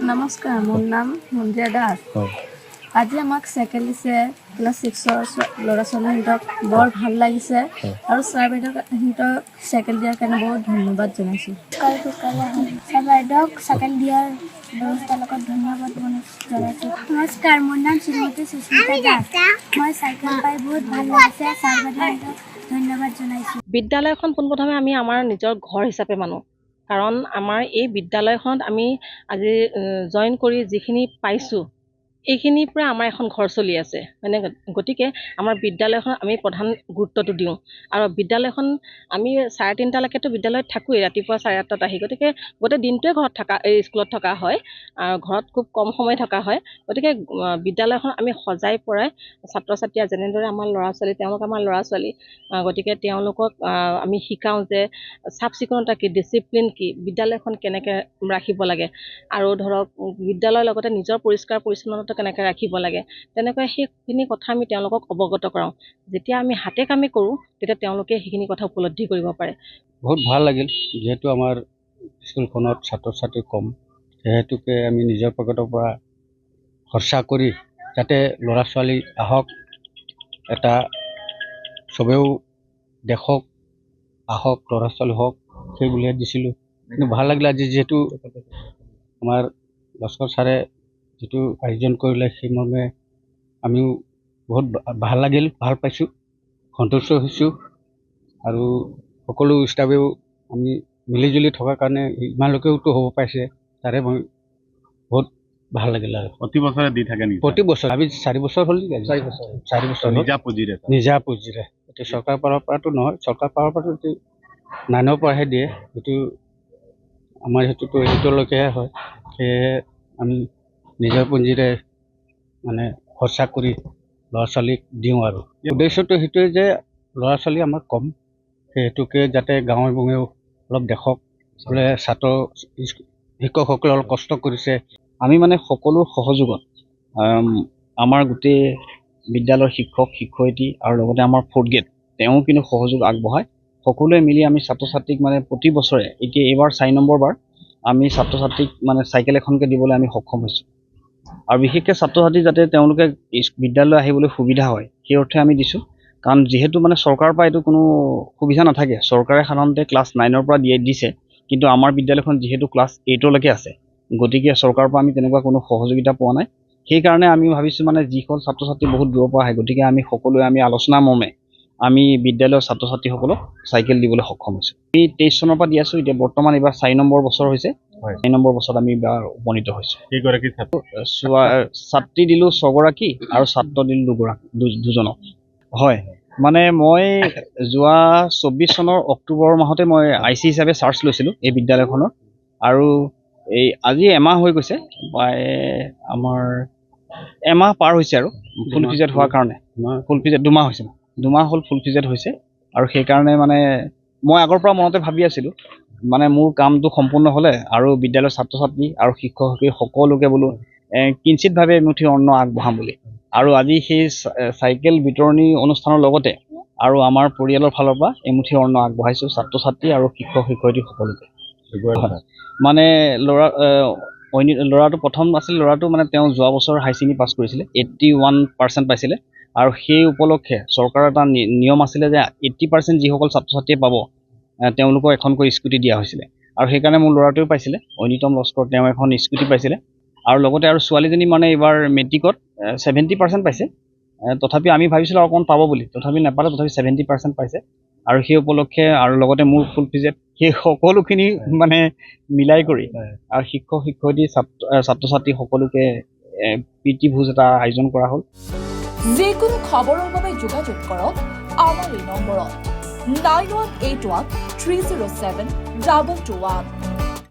নমস্কাৰ, মোৰ নাম মন্দিৰা দাস। আজি আমাক চাইকেল দিছে ক্লাছ 6ৰ ল'ৰা ছোৱালীহঁতক বৰ ভাল লাগিছে আৰু ছাৰ বাইদেউহঁতক চাইকেল দিয়াৰ কাৰণে বহুত ধন্যবাদ জনাইছোঁ। ছাৰ বাইদেউক চাইকেল দিয়াৰ ব্যৱস্থাৰ লগত ধন্যবাদ জনাইছোঁ। নমস্কাৰ, মোৰ নাম শ্ৰীমতী সুস্মিতা দাস। মই চাইকেল পাই বহুত ভাল লাগিছে, ছাৰ বাইদেউহঁতক ধন্যবাদ জনাইছোঁ। বিদ্যালয়খন পোনপ্ৰথমে আমি আমাৰ নিজৰ ঘৰ হিচাপে মানো, কাৰণ আমাৰ এই বিদ্যালয়খনত আমি আজি জইন কৰি যিখিনি পাইছোঁ এইখিনিৰ পৰা আমাৰ এখন ঘৰ চলি আছে, মানে গতিকে আমাৰ বিদ্যালয়খন আমি প্ৰধান গুৰুত্বটো দিওঁ। আৰু বিদ্যালয়খন আমি 3:30লৈকেতো বিদ্যালয়ত থাকোঁৱেই, ৰাতিপুৱা 8:30 আহি, গতিকে গোটেই দিনটোৱে স্কুলত থকা হয় আৰু ঘৰত খুব কম সময় থকা হয়। গতিকে বিদ্যালয়খন আমি সজাই পৰাই ছাত্ৰ ছাত্ৰীয়ে যেনেদৰে আমাৰ ল'ৰা ছোৱালী, তেওঁলোক আমাৰ ল'ৰা ছোৱালী, গতিকে তেওঁলোকক আমি শিকাওঁ যে চাফ চিকুণতা কি, ডিচিপ্লিন কি, বিদ্যালয়খন কেনেকৈ ৰাখিব লাগে, আৰু ধৰক বিদ্যালয়ৰ লগতে নিজৰ পৰিষ্কাৰ পৰিচ্ছন্নতা কেনেকৈ ৰাখিব লাগে, তেনেকৈ সেইখিনি কথা আমি তেওঁলোকক অৱগত কৰাওঁ। যেতিয়া আমি হাতে কামে কৰোঁ তেতিয়া তেওঁলোকে সেইখিনি কথা উপলব্ধি কৰিব পাৰে। বহুত ভাল লাগিল, যিহেতু আমাৰ স্কুলখনত ছাত্ৰ ছাত্ৰী কম, সেইহেতুকে আমি নিজৰ পকেটৰ পৰা খৰচা কৰি যাতে ল'ৰা ছোৱালী আহক, এটা চবেও দেখক, আহক ল'ৰা ছোৱালী হওক, সেই বুলিয়ে দিছিলোঁ। কিন্তু ভাল লাগিলে আজি যিহেতু আমাৰ লস্কৰ ছাৰে যিটো আয়োজন কৰিলে, সেইমৰ্মে আমিও বহুত ভাল লাগিল, ভাল পাইছোঁ, সন্তুষ্ট হৈছোঁ। আৰু সকলো ষ্টাফেও আমি মিলিজুলি থকাৰ কাৰণে ইমানলৈকেওতো হ'ব পাইছে, তাৰে মই বহুত ভাল লাগিল। আৰু প্ৰতি বছৰে দি থাকে নেকি? প্ৰতি বছৰ আমি 4 বছৰ হ'ল, 4 বছৰ নিজা পুঁজিৰে। এতিয়া চৰকাৰ পাৰৰ পৰাতো নহয়, চৰকাৰ পাৰৰ পৰাতো 9ৰ পৰাহে দিয়ে, সেইটো আমাৰ সেইটোতো 8লৈকেহে হয়। সেয়েহে আমি নিজৰ পুঁজিৰে মানে খৰচা কৰি ল'ৰা ছোৱালীক দিওঁ। আৰু উদ্দেশ্যটো সেইটোৱে যে ল'ৰা ছোৱালী আমাৰ কম, সেইহেতুকে যাতে গাঁৱে ভূঞেও অলপ দেখক, বোলে শিক্ষকসকলে অলপ কষ্ট কৰিছে। আমি মানে সকলো সহযোগত আমাৰ গোটেই বিদ্যালয়ৰ শিক্ষক শিক্ষয়িত্ৰী আৰু লগতে আমাৰ 4th গ্ৰেড তেওঁ কিন্তু সহযোগ আগবঢ়ায়। সকলোৱে মিলি আমি ছাত্ৰ ছাত্ৰীক মানে প্ৰতি বছৰে, এতিয়া এইবাৰ 4 নম্বৰ বাৰ আমি ছাত্ৰ ছাত্ৰীক মানে চাইকেল এখনকে দিবলৈ আমি সক্ষম হৈছোঁ। আৰু বিশেষকৈ ছাত্ৰ ছাত্ৰী যাতে তেওঁলোকে বিদ্যালয় আহিবলৈ সুবিধা হয়, সেই অৰ্থে আমি দিছোঁ। কাৰণ যিহেতু মানে চৰকাৰৰ পৰা এইটো কোনো সুবিধা নাথাকে, চৰকাৰে সাধাৰণতে ক্লাছ 9ৰ পৰা দিছে, কিন্তু আমাৰ বিদ্যালয়খন যিহেতু ক্লাছ 8লৈকে আছে, গতিকে চৰকাৰৰ পৰা আমি তেনেকুৱা কোনো সহযোগিতা পোৱা নাই। সেইকাৰণে আমি ভাবিছোঁ মানে যিসকল ছাত্ৰ ছাত্ৰী বহুত দূৰৰ পৰা আহে, গতিকে আমি সকলোৱে আমি আলোচনা মৰ্মে আমি বিদ্যালয়ৰ ছাত্ৰ ছাত্ৰীসকলক চাইকেল দিবলৈ সক্ষম হৈছোঁ। আমি 23 চনৰ পৰা দি আছোঁ, এতিয়া বৰ্তমান এইবাৰ 4 নম্বৰ বছৰ হৈছে। 4 নম্বৰ বছৰত আমি এইবাৰ উপনীত হৈছোঁ। কেইগৰাকী ছাত্ৰ? ছাত্ৰী দিলোঁ 6 গৰাকী আৰু ছাত্ৰ দিলোঁ 2জনক। হয়, মানে মই যোৱা 24 চনৰ অক্টোবৰ মাহতে মই IC হিচাপে চাৰ্জ লৈছিলোঁ এই বিদ্যালয়খনৰ, আৰু এই আজি এমাহ হৈ গৈছে, আমাৰ এমাহ পাৰ হৈছে আৰু ফুল ফিজেড হোৱাৰ কাৰণে। ফুল ফিজেড 2 মাহ হৈছে, 2 মাহ হ'ল ফুল ফিজেড হৈছে। আৰু সেইকাৰণে মানে মই আগৰ পৰা মনতে ভাবি আছিলোঁ, মানে মোৰ কামটো সম্পূৰ্ণ হ'লে আৰু বিদ্যালয়ৰ ছাত্ৰ ছাত্ৰী আৰু শিক্ষক শিক্ষয়িত্ৰী সকলোকে বোলো কিঞ্চিতভাৱে এমুঠি অন্ন আগবঢ়াম বুলি। আৰু আজি সেই চাইকেল বিতৰণী অনুষ্ঠানৰ লগতে আৰু আমাৰ পৰিয়ালৰ ফালৰ পৰা এমুঠি অন্ন আগবঢ়াইছোঁ ছাত্ৰ ছাত্ৰী আৰু শিক্ষক শিক্ষয়িত্ৰী সকলোকে। মানে ল'ৰাটো প্ৰথম আছিল, ল'ৰাটো মানে তেওঁ যোৱা বছৰ হাই ছেকেণ্ডেৰী পাছ কৰিছিলে, 81% পাইছিলে। আৰু সেই উপলক্ষে চৰকাৰৰ এটা নিয়ম আছিলে যে 80% যিসকল ছাত্ৰ ছাত্ৰীয়ে পাব তেওঁলোকক এখনকৈ স্কুটি দিয়া হৈছিলে। আৰু সেইকাৰণে মোৰ ল'ৰাটোৱেও পাইছিলে, অনিতম লস্কৰ, তেওঁ এখন স্কুটি পাইছিলে। আৰু লগতে আৰু ছোৱালীজনী মানে এইবাৰ মেট্ৰিকত 70% পাইছে। তথাপি আমি ভাবিছিলোঁ আৰু অকণ পাব বুলি, তথাপি নাপালে, তথাপি 70% পাইছে। আৰু সেই উপলক্ষে আৰু লগতে মোৰ ফুল ফিজেড, সেই সকলোখিনি মানে মিলাই কৰি আৰু শিক্ষক শিক্ষয়িত্ৰী ছাত্ৰ ছাত্ৰী সকলোকে প্ৰীতি ভোজ এটা আয়োজন কৰা হ'ল। যিকোনো খবৰৰ বাবে যোগাযোগ কৰক আমাৰ এই নম্বৰত 9181 307 221।